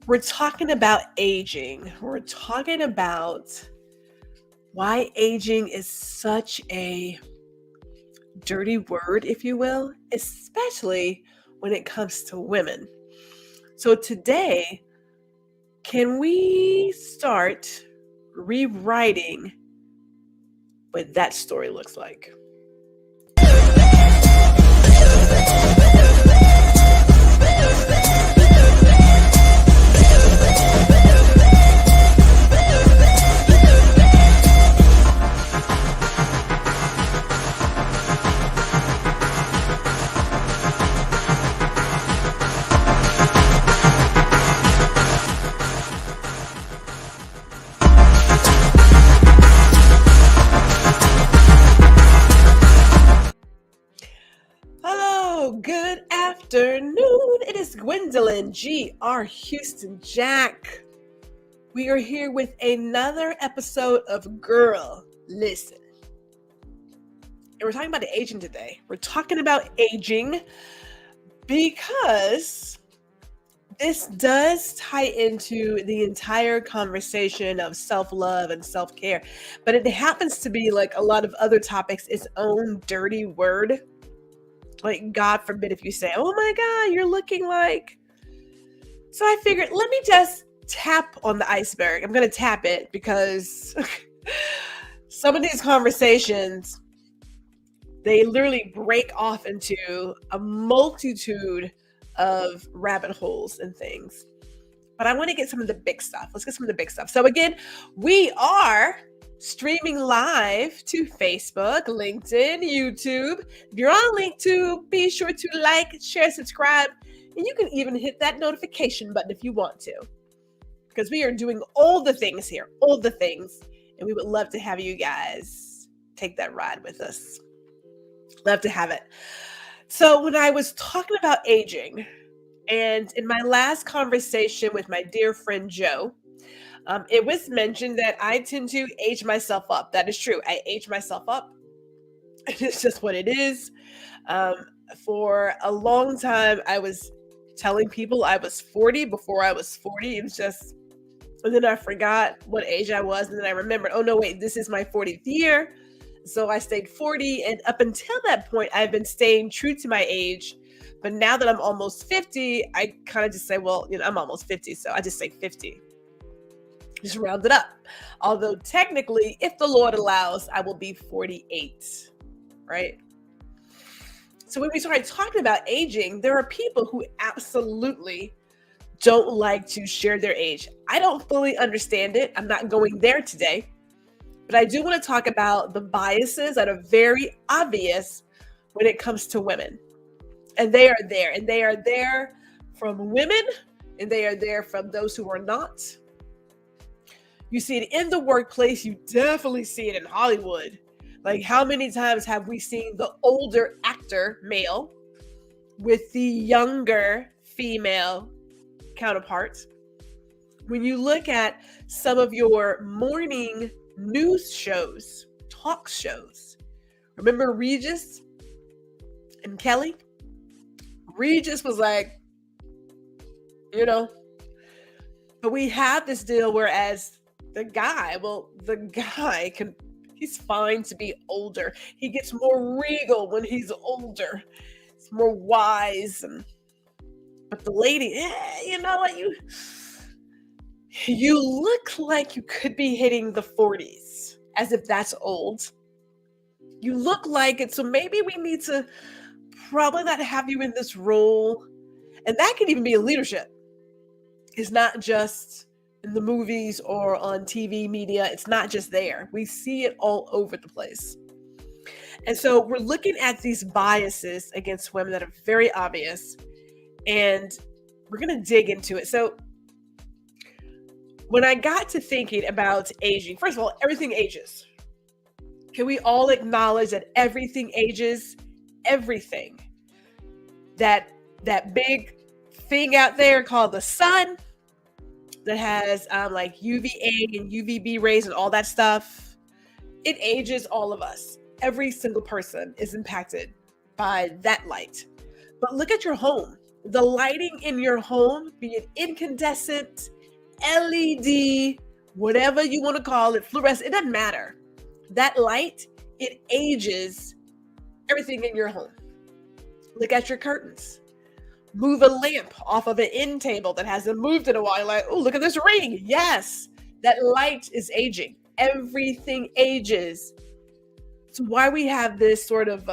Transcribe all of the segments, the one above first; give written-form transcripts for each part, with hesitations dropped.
We're talking about aging. We're talking about why aging is such a dirty word, if you will, especially when it comes to women. So today, can we start rewriting what that story looks like? Oh, good afternoon. It is Gwendolyn G.R. Houston Jack. We are here with another episode of Guuuuurl Listen. And we're talking about aging today. We're talking about aging because this does tie into the entire conversation of self-love and self-care. But it happens to be, like a lot of other topics, its own dirty word. Like, God forbid if you say, oh my God, you're looking like. So I figured, let me just tap on the iceberg. I'm going to tap it because some of these conversations, they literally break off into a multitude of rabbit holes and things. But I want to get some of the big stuff. Let's get some of the big stuff. So again, we are streaming live to Facebook, LinkedIn, YouTube. If you're on LinkedIn, be sure to like, share, subscribe, and you can even hit that notification button if you want to, because we are doing all the things here, all the things, and we would love to have you guys take that ride with us. Love to have it. So when I was talking about aging, and in my last conversation with my dear friend Joe, it was mentioned that I tend to age myself up. That is true. I age myself up. It's just what it is. Um, for a long time, I was telling people I was 40 before I was 40. It was just, and then I forgot what age I was. And then I remembered, oh no, wait, this is my 40th year. So I stayed 40. And up until that point, I've been staying true to my age. But now that I'm almost 50, I kind of just say, well, I'm almost 50. So I just say 50. Just round it up. Although technically, if the Lord allows, I will be 48, right? So when we started talking about aging, there are people who absolutely don't like to share their age. I don't fully understand it. I'm not going there today. But I do want to talk about the biases that are very obvious when it comes to women. And they are there. And they are there from women, and they are there from those who are not. You see it in the workplace. You definitely see it in Hollywood. Like, how many times have we seen the older actor, male, with the younger female counterparts? When you look at some of your morning news shows, talk shows, remember Regis and Kelly? Regis was like, but we have this deal whereas the guy he's fine to be older. He gets more regal when he's older. It's more wise. But the lady, you know what? You look like you could be hitting the 40s, as if that's old. You look like it, so maybe we need to probably not have you in this role. And that can even be in leadership. It's not just in the movies or on TV media. It's not just there. We see it all over the place. And so we're looking at these biases against women that are very obvious, and we're going to dig into it. So when I got to thinking about aging, first of all, everything ages. Can we all acknowledge that everything ages? Everything. That big thing out there called the sun, that has like UVA and UVB rays and all that stuff, it ages all of us. Every single person is impacted by that light. But look at your home. The lighting in your home, be it incandescent, LED, whatever you want to call it, fluorescent, it doesn't matter. That light, it ages everything in your home. Look at your curtains. Move a lamp off of an end table that hasn't moved in a while. You're like, oh, look at this ring. Yes, that light is aging. Everything ages. So why we have this sort of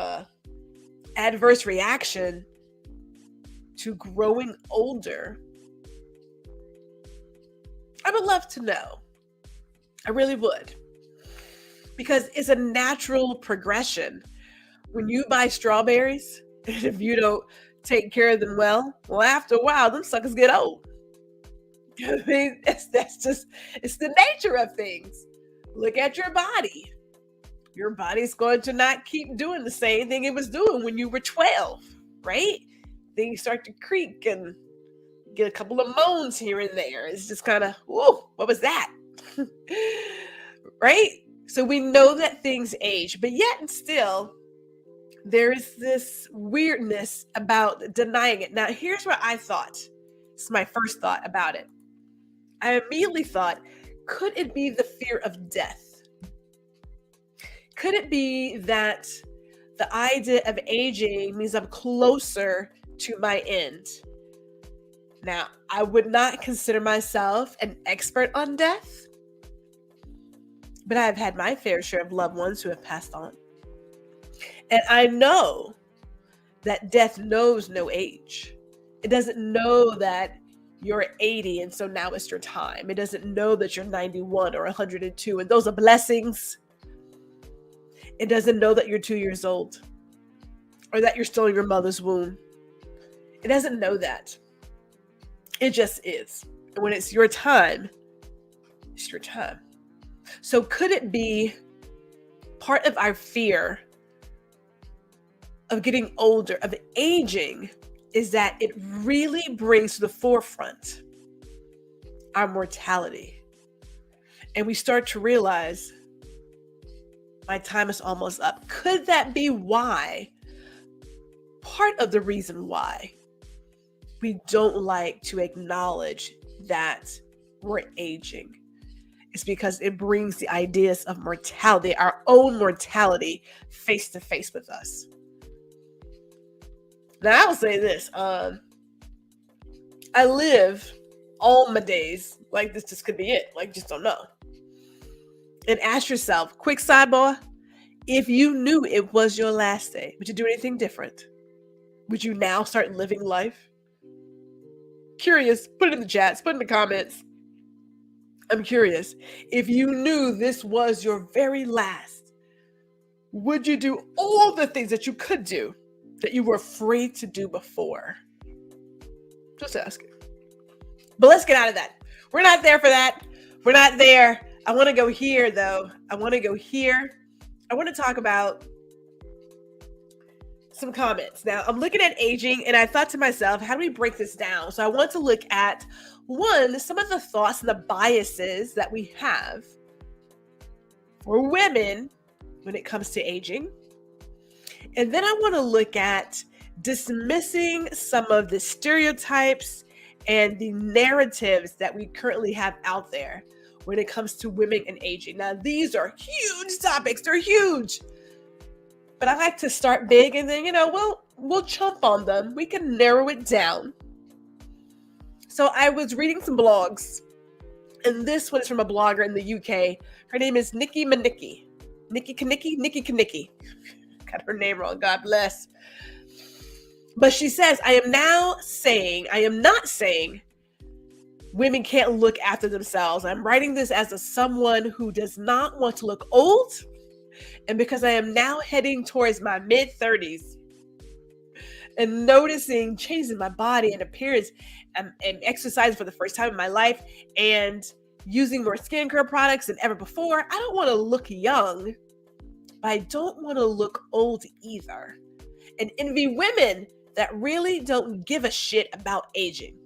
adverse reaction to growing older, I would love to know. I really would. Because it's a natural progression. When you buy strawberries, and if you don't take care of them well, after a while, them suckers get old. I mean, that's just, it's the nature of things. Look at your body. Your body's going to not keep doing the same thing it was doing when you were 12, right? Things start to creak and get a couple of moans here and there. It's just kind of, whoa, what was that? Right? So we know that things age, but yet and still, there's this weirdness about denying it. Now, here's what I thought. It's my first thought about it. I immediately thought, could it be the fear of death? Could it be that the idea of aging means I'm closer to my end? Now, I would not consider myself an expert on death, but I've had my fair share of loved ones who have passed on. And I know that death knows no age. It doesn't know that you're 80 and so now it's your time. It doesn't know that you're 91 or 102 and those are blessings. It doesn't know that you're 2 years old or that you're still in your mother's womb. It doesn't know that. It just is. And when it's your time, it's your time. So could it be part of our fear of getting older, of aging, is that it really brings to the forefront our mortality. And we start to realize my time is almost up. Could that be why, part of the reason why we don't like to acknowledge that we're aging? It's because it brings the ideas of mortality, our own mortality, face to face with us. Now, I will say this. I live all my days like this just could be it. Like, just don't know. And ask yourself, quick sidebar, if you knew it was your last day, would you do anything different? Would you now start living life? Curious, put it in the chats, put it in the comments. I'm curious. If you knew this was your very last, would you do all the things that you could do that you were afraid to do before? Just asking. But let's get out of that. We're not there for that. We're not there. I want to go here, though. I want to go here. I want to talk about some comments. Now, I'm looking at aging, and I thought to myself, how do we break this down? So I want to look at, one, some of the thoughts and the biases that we have for women when it comes to aging. And then I want to look at dismissing some of the stereotypes and the narratives that we currently have out there when it comes to women and aging. Now, these are huge topics. They're huge. But I like to start big and then, we'll chomp on them. We can narrow it down. So I was reading some blogs, and this one is from a blogger in the UK. Her name is Nikki Manicki. Nikki Kanicki. Got her name wrong. God bless. But she says, I am not saying women can't look after themselves. I'm writing this as someone who does not want to look old. And because I am now heading towards my mid-30s and noticing changes in my body and appearance and exercising for the first time in my life and using more skincare products than ever before, I don't want to look young, but I don't want to look old either. And envy women that really don't give a shit about aging.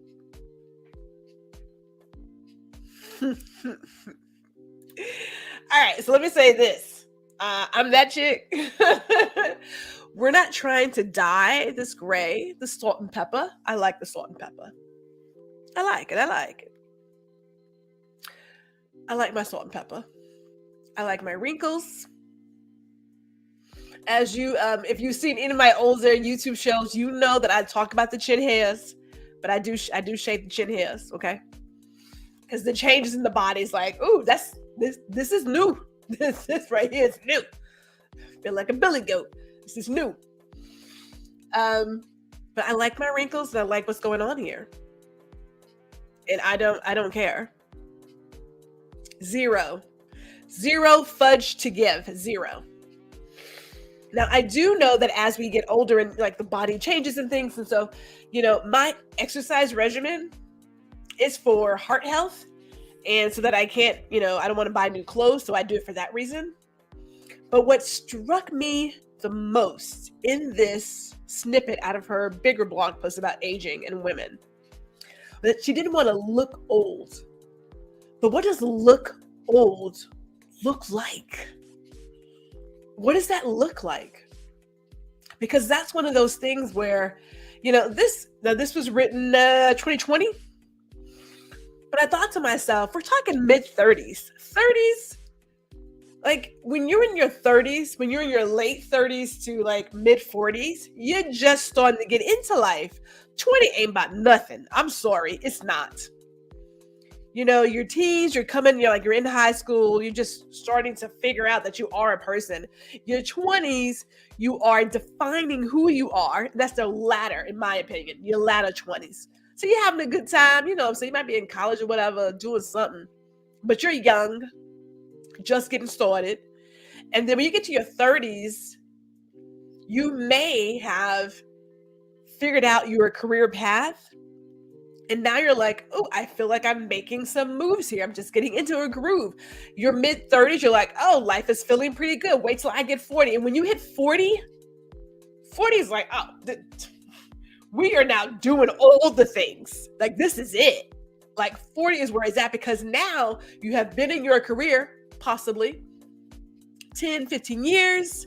All right, so let me say this. I'm that chick. We're not trying to dye this gray, the salt and pepper. I like the salt and pepper. I like it. I like it. I like my salt and pepper. I like my wrinkles. As you, if you've seen any of my older YouTube shows, you know that I talk about the chin hairs, but I do shave the chin hairs, okay? Because the changes in the body is like, ooh, this is new. This right here is new. Feel like a billy goat. This is new. But I like my wrinkles and I like what's going on here. And I don't care. Zero fudge to give. Zero. Now, I do know that as we get older and like the body changes and things, and so, my exercise regimen is for heart health, and so that I can't, I don't want to buy new clothes, so I do it for that reason. But what struck me the most in this snippet out of her bigger blog post about aging and women, that she didn't want to look old. But what does look old look like? What does that look like? Because that's one of those things where, this was written 2020. But I thought to myself, we're talking mid-30s. 30s, like when you're in your 30s, when you're in your late 30s to like mid-40s, you're just starting to get into life. 20 ain't about nothing. I'm sorry, it's not. Your teens, you're in high school, you're just starting to figure out that you are a person. Your 20s, you are defining who you are. That's the latter, in my opinion, your latter 20s. So you're having a good time, so you might be in college or whatever, doing something, but you're young, just getting started. And then when you get to your 30s, you may have figured out your career path. And now you're like, oh, I feel like I'm making some moves here. I'm just getting into a groove. Your mid-30s, you're like, oh, life is feeling pretty good. Wait till I get 40. And when you hit 40, 40 is like, oh, we are now doing all the things. Like, this is it. Like, 40 is where it's at, because now you have been in your career, possibly 10, 15 years.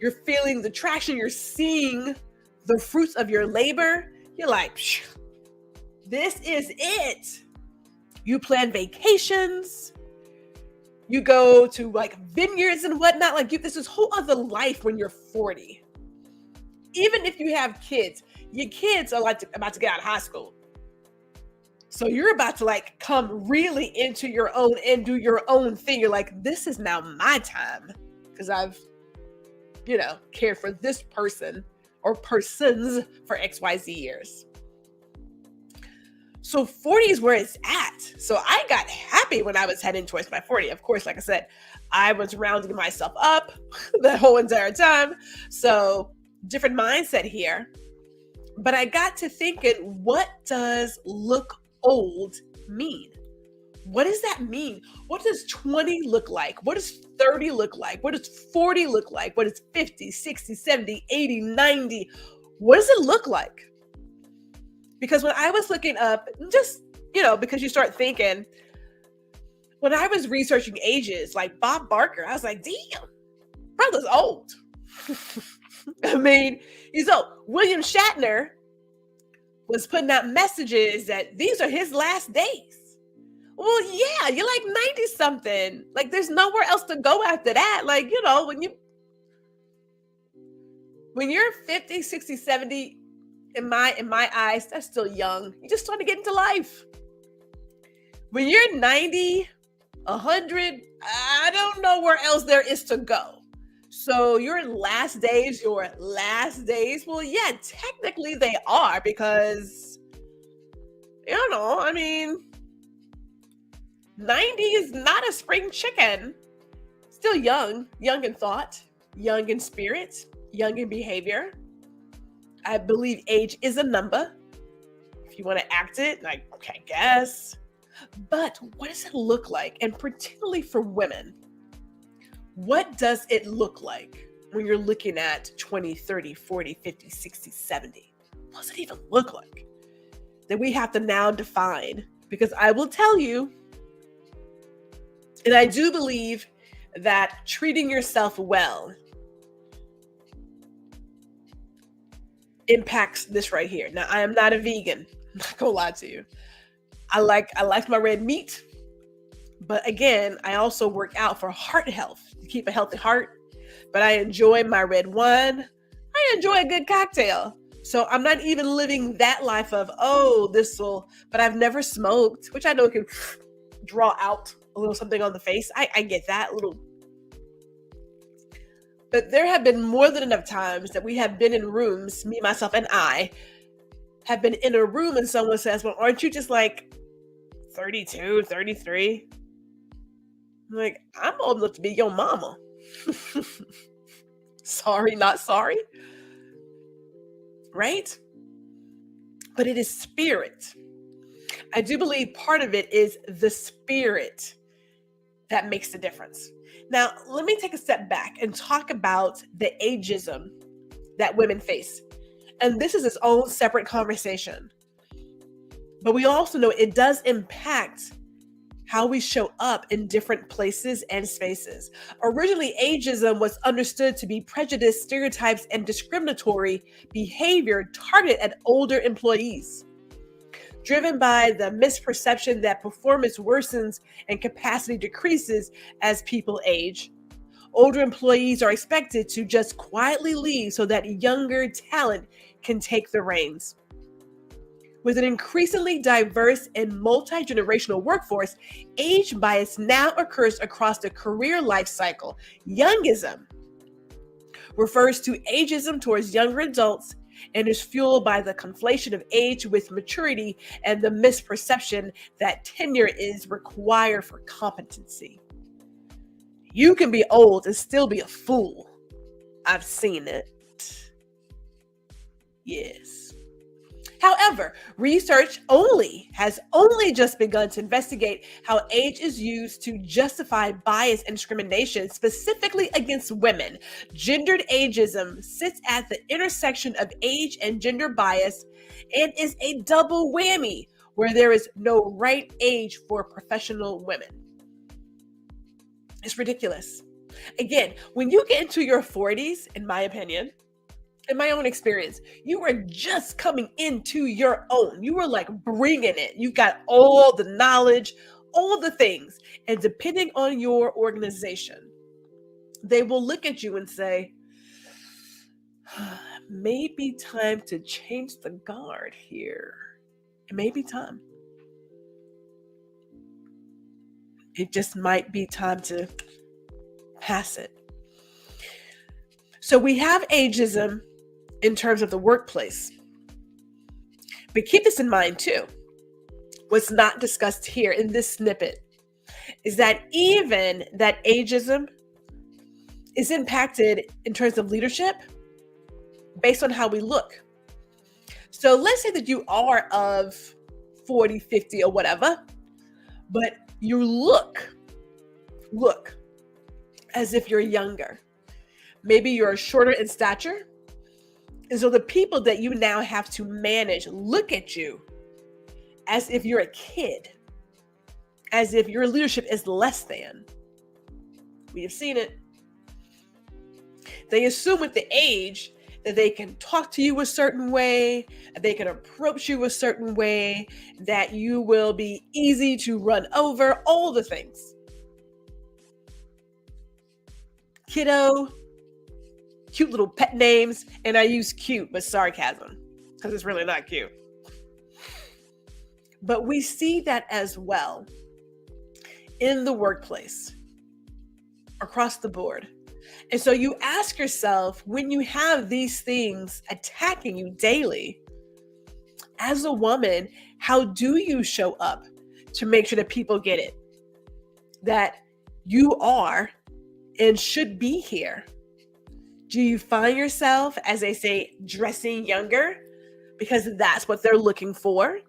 You're feeling the traction. You're seeing the fruits of your labor. You're like, phew. This is it. You plan vacations. You go to like vineyards and whatnot. Like this is whole other life when you're 40. Even if you have kids, your kids are like about to get out of high school. So you're about to like come really into your own and do your own thing. You're like, this is now my time, because I've, cared for this person or persons for XYZ years. So 40 is where it's at. So I got happy when I was heading towards my 40. Of course, like I said, I was rounding myself up the whole entire time. So different mindset here. But I got to thinking, what does look old mean? What does that mean? What does 20 look like? What does 30 look like? What does 40 look like? What does 50, 60, 70, 80, 90? What does it look like? Because when I was looking up, just, because you start thinking, when I was researching ages, like Bob Barker, I was like, damn, brother's old. I mean, he's old. William Shatner was putting out messages that these are his last days. Well, yeah, you're like 90 something. Like there's nowhere else to go after that. Like, when you're 50, 60, 70, in my eyes, that's still young. You just starting to get into life. When you're 90, 100, I don't know where else there is to go. So your last days, well, yeah, technically they are, because, 90 is not a spring chicken. Still young in thought, young in spirit, young in behavior. I believe age is a number. If you want to act it, like, okay, I guess. But what does it look like? And particularly for women, what does it look like when you're looking at 20, 30, 40, 50, 60, 70? What does it even look like? That we have to now define. Because I will tell you, and I do believe that treating yourself well, impacts this right here. Now, I am not a vegan. I'm not gonna lie to you. I like my red meat, but again, I also work out for heart health to keep a healthy heart. But I enjoy my red wine. I enjoy a good cocktail. So I'm not even living that life of, oh, but I've never smoked, which I know can draw out a little something on the face. I get that little. But there have been more than enough times that we have been in rooms, me, myself, and I have been in a room and someone says, well, aren't you just like 32, 33? I'm like, I'm old enough to be your mama. Sorry, not sorry. Right? But it is spirit. I do believe part of it is the spirit that makes the difference. Now, let me take a step back and talk about the ageism that women face. And this is its own separate conversation. But we also know it does impact how we show up in different places and spaces. Originally, ageism was understood to be prejudice, stereotypes, and discriminatory behavior targeted at older employees, driven by the misperception that performance worsens and capacity decreases as people age. Older employees are expected to just quietly leave so that younger talent can take the reins. With an increasingly diverse and multi-generational workforce, age bias now occurs across the career life cycle. Youngism refers to ageism towards younger adults and is fueled by the conflation of age with maturity and the misperception that tenure is required for competency. You can be old and still be a fool. I've seen it. Yes. However, research has only just begun to investigate how age is used to justify bias and discrimination, specifically against women. Gendered ageism sits at the intersection of age and gender bias and is a double whammy where there is no right age for professional women. It's ridiculous. Again, when you get into your 40s, in my opinion, in my own experience, you were just coming into your own. You were like bringing it. You got all the knowledge, all the things. And depending on your organization, they will look at you and say, maybe time to change the guard here. It may be time. It just might be time to pass it. So we have ageism in terms of the workplace. But keep this in mind too. What's not discussed here in this snippet is that even that ageism is impacted in terms of leadership based on how we look. So let's say that you are of 40, 50 or whatever, but you look as if you're younger. Maybe you're shorter in stature. And so the people that you now have to manage look at you as if you're a kid, as if your leadership is less than. We have seen it. They assume with the age that they can talk to you a certain way, that they can approach you a certain way, that you will be easy to run over, all the things. Kiddo, cute little pet names, and I use cute with sarcasm because it's really not cute. But we see that as well in the workplace, across the board. And so you ask yourself, when you have these things attacking you daily, as a woman, how do you show up to make sure that people get it? That you are and should be here. Do you find yourself, as they say, dressing younger because that's what they're looking for?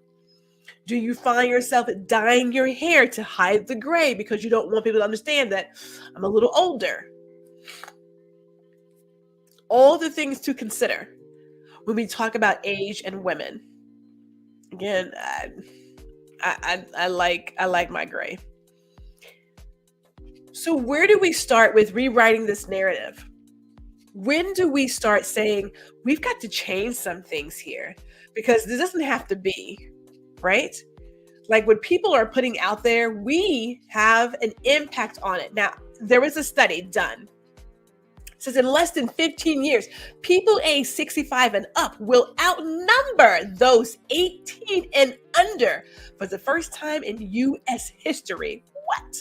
Do you find yourself dyeing your hair to hide the gray because you don't want people to understand that I'm a little older? All the things to consider when we talk about age and women. Again, I like my gray. So where do we start with rewriting this narrative? When do we start saying, we've got to change some things here? Because this doesn't have to be, right? Like what people are putting out there, we have an impact on it. Now, there was a study done. It says in less than 15 years, people aged 65 and up will outnumber those 18 and under for the first time in U.S. history. What?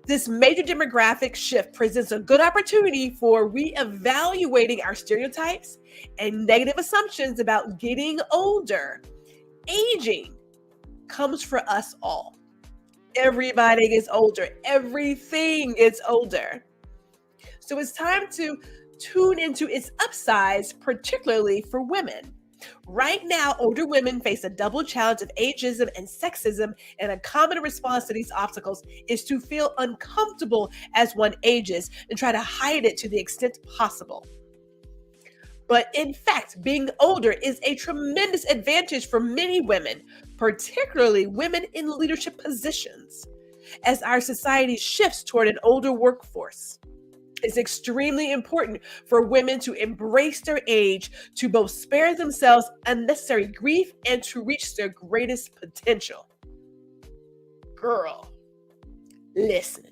This major demographic shift presents a good opportunity for reevaluating our stereotypes and negative assumptions about getting older. Aging comes for us all. Everybody is older. Everything is older. So it's time to tune into its upsides, particularly for women. Right now, older women face a double challenge of ageism and sexism, and a common response to these obstacles is to feel uncomfortable as one ages and try to hide it to the extent possible. But in fact, being older is a tremendous advantage for many women, particularly women in leadership positions, as our society shifts toward an older workforce. It's extremely important for women to embrace their age, to both spare themselves unnecessary grief and to reach their greatest potential. Girl, listen.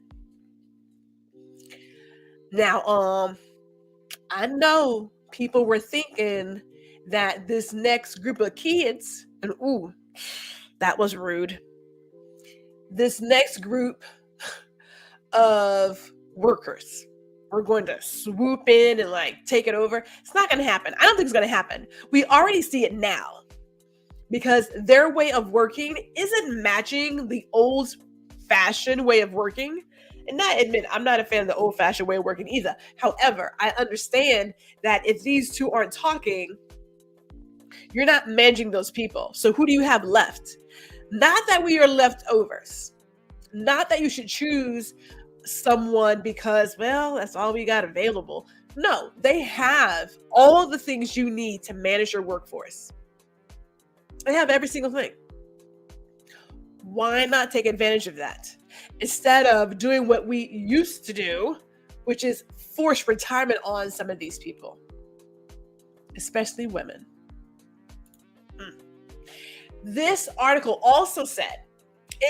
Now, I know people were thinking that this next group of kids, and ooh, that was rude. This next group of workers, we're going to swoop in and like take it over. It's not going to happen. I don't think it's going to happen. We already see it now because their way of working isn't matching the old-fashioned way of working. And I admit, I'm not a fan of the old-fashioned way of working either. However, I understand that if these two aren't talking, you're not managing those people. So who do you have left? Not that we are leftovers. Not that you should choose someone because, well, that's all we got available. No, they have all the things you need to manage your workforce. They have every single thing. Why not take advantage of that? Instead of doing what we used to do, which is force retirement on some of these people, especially women. This article also said,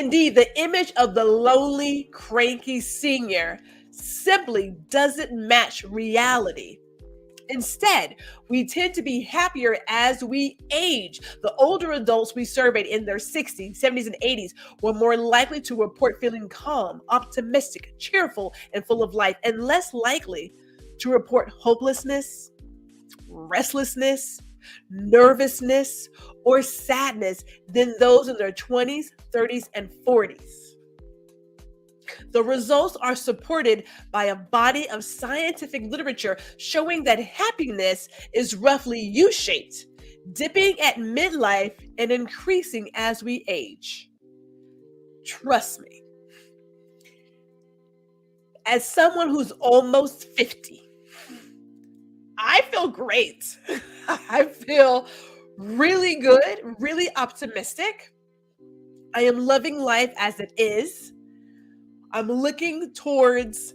indeed, the image of the lonely, cranky senior simply doesn't match reality. Instead, we tend to be happier as we age. The older adults we surveyed in their 60s, 70s, and 80s were more likely to report feeling calm, optimistic, cheerful, and full of life, and less likely to report hopelessness, restlessness, nervousness, or sadness than those in their 20s, 30s, and 40s. The results are supported by a body of scientific literature showing that happiness is roughly U-shaped, dipping at midlife and increasing as we age. Trust me. As someone who's almost 50, I feel great. I feel really good, really optimistic. I am loving life as it is. I'm looking towards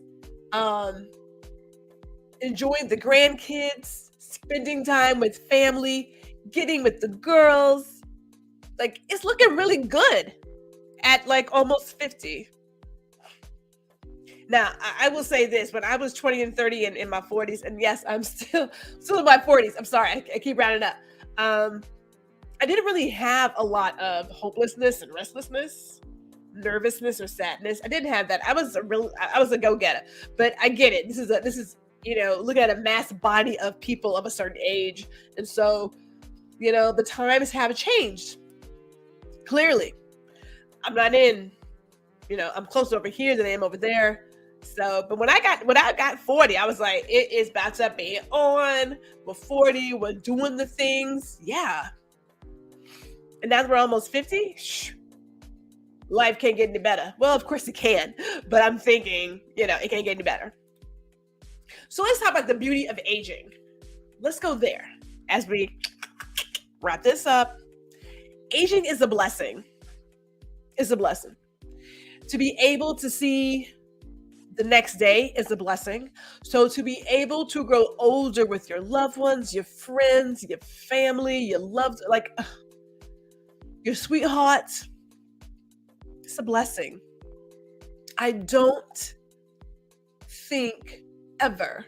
enjoying the grandkids, spending time with family, getting with the girls. Like, it's looking really good at like almost 50. Now, I will say this, when I was 20 and 30 and in my 40s, and yes, I'm still in my 40s. I'm sorry, I keep rounding up. I didn't really have a lot of hopelessness and restlessness, nervousness or sadness. I didn't have that. I was a go-getter, but I get it. This is looking at a mass body of people of a certain age. And so, the times have changed. Clearly, I'm not in, I'm closer over here than I am over there. So, but when I got 40, I was like, it is about to be on. We're 40, we're doing the things. Yeah. And now that we're almost 50, life can't get any better. Well, of course it can, but I'm thinking, it can't get any better. So let's talk about the beauty of aging. Let's go there as we wrap this up. Aging is a blessing. It's a blessing. To be able to see The next day is a blessing. So to be able to grow older with your loved ones, your friends, your family, your loved, like your sweetheart, it's a blessing. I don't think ever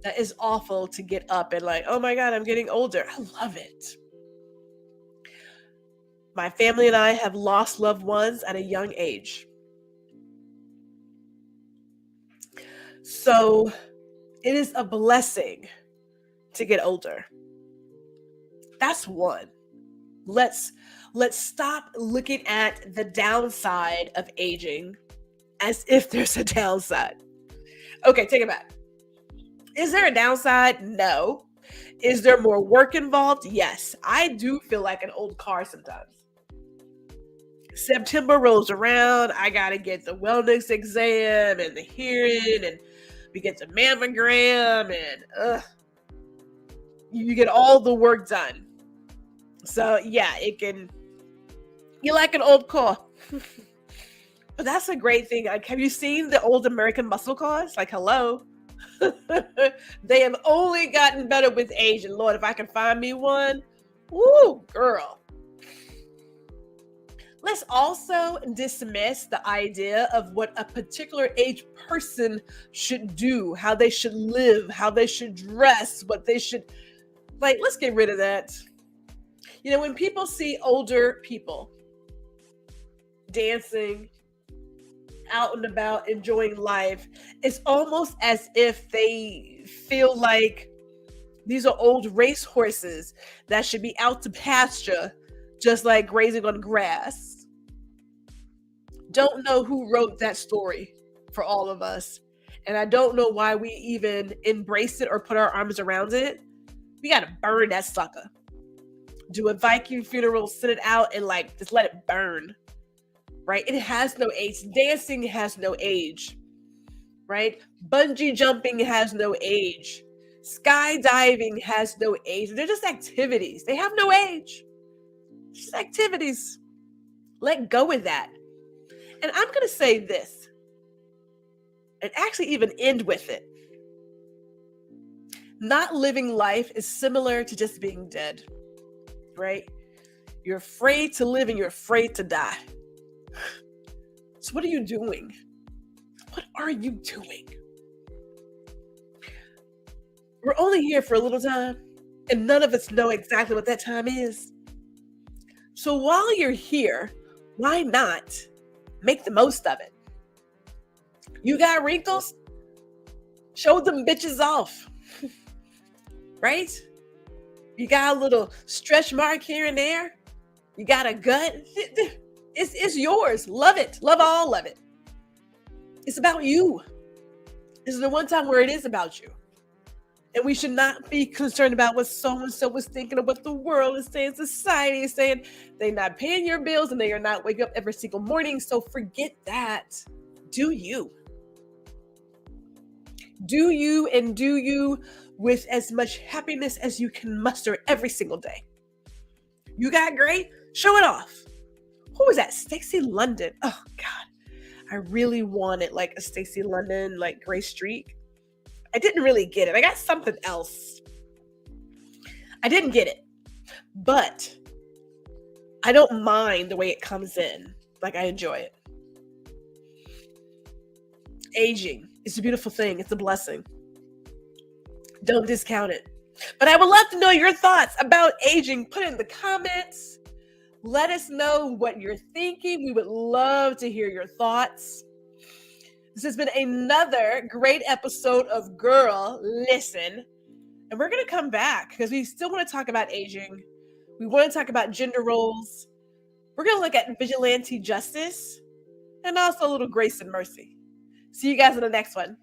that is awful to get up and like, oh my God, I'm getting older. I love it. My family and I have lost loved ones at a young age. So it is a blessing to get older. That's one. Let's stop looking at the downside of aging as if there's a downside. Okay, take it back. Is there a downside? No. Is there more work involved? Yes. I do feel like an old car sometimes. September rolls around. I got to get the wellness exam and the hearing, and we get the mammogram, and you get all the work done. So yeah, you're like an old car. But that's a great thing. Like, have you seen the old American muscle cars? Like, hello. They have only gotten better with age. And Lord, if I can find me one, woo, girl. Let's also dismiss the idea of what a particular age person should do, how they should live, how they should dress, what they should, like, let's get rid of that. You know, when people see older people dancing, out and about, enjoying life, it's almost as if they feel like these are old race horses that should be out to pasture, just like grazing on grass. Don't know who wrote that story for all of us. And I don't know why we even embrace it or put our arms around it. We got to burn that sucker. Do a Viking funeral, sit it out, and like just let it burn. Right? It has no age. Dancing has no age. Right? Bungee jumping has no age. Skydiving has no age. They're just activities. They have no age. Just activities. Let go of that. And I'm going to say this, and actually even end with it. Not living life is similar to just being dead, right? You're afraid to live and you're afraid to die. So what are you doing? What are you doing? We're only here for a little time, and none of us know exactly what that time is. So while you're here, why not make the most of it? You got wrinkles? Show them bitches off. Right? You got a little stretch mark here and there. You got a gut. It's yours. Love it. Love all of it. It's about you. This is the one time where it is about you. And we should not be concerned about what so-and-so is thinking, or what the world is saying, society is saying. They're not paying your bills and they are not waking up every single morning. So forget that. Do you. Do you, and do you with as much happiness as you can muster every single day. You got great? Show it off. Who was that? Stacey London. Oh, God. I really wanted like a Stacey London, like gray streak. I didn't really get it. I got something else. I didn't get it. But I don't mind the way it comes in. Like, I enjoy it. Aging is a beautiful thing. It's a blessing. Don't discount it. But I would love to know your thoughts about aging. Put it in the comments. Let us know what you're thinking. We would love to hear your thoughts. This has been another great episode of Guuuuurl Listen. And we're going to come back because we still want to talk about aging. We want to talk about gender roles. We're going to look at vigilante justice and also a little grace and mercy. See you guys in the next one.